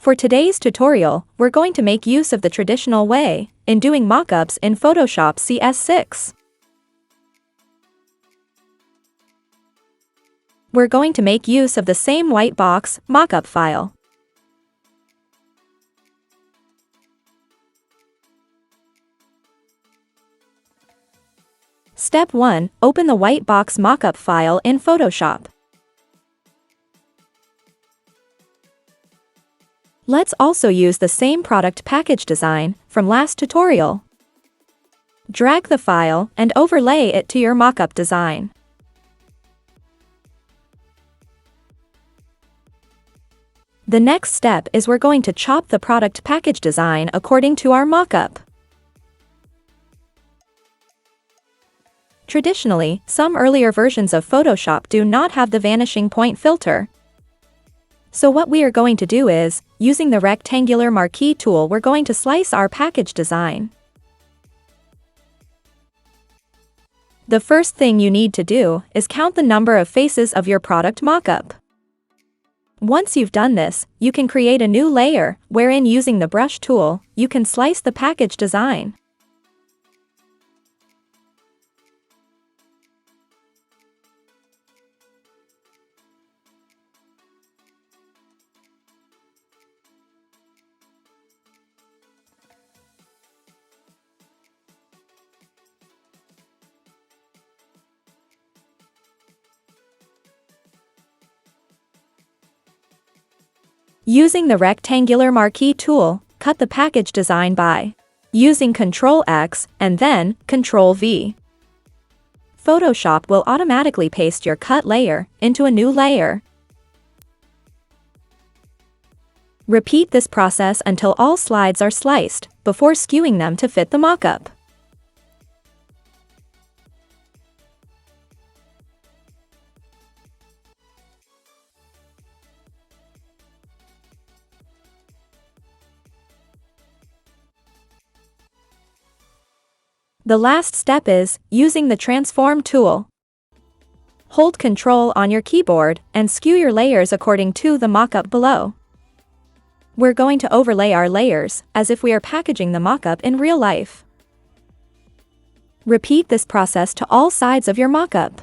For today's tutorial, we're going to make use of the traditional way in doing mockups in Photoshop CS6. We're going to make use of the same Whitebox mockup file. Step 1. Open the Whitebox mockup file in Photoshop. Let's also use the same product package design from last tutorial. Drag the file and overlay it to your mockup design. The next step is we're going to chop the product package design according to our mockup. Traditionally, some earlier versions of Photoshop do not have the vanishing point filter. So what we are going to do is, using the rectangular marquee tool, we're going to slice our package design. The first thing you need to do is count the number of faces of your product mockup. Once you've done this, you can create a new layer, wherein using the brush tool, you can slice the package design. Using the rectangular marquee tool, cut the package design by using Ctrl+X and then Ctrl+V. Photoshop will automatically paste your cut layer into a new layer. Repeat this process until all slides are sliced, before skewing them to fit the mockup. The last step is using the transform tool. Hold Ctrl on your keyboard and skew your layers according to the mockup below. We're going to overlay our layers as if we are packaging the mockup in real life. Repeat this process to all sides of your mockup.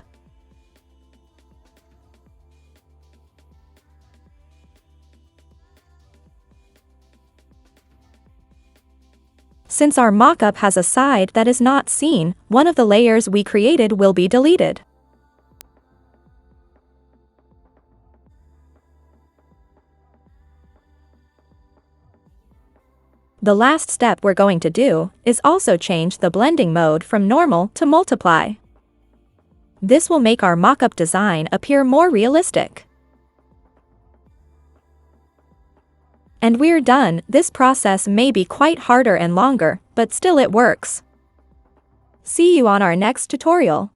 Since our mockup has a side that is not seen, one of the layers we created will be deleted. The last step we're going to do is also change the blending mode from normal to multiply. This will make our mockup design appear more realistic. And we're done. This process may be quite harder and longer, but still it works. See you on our next tutorial.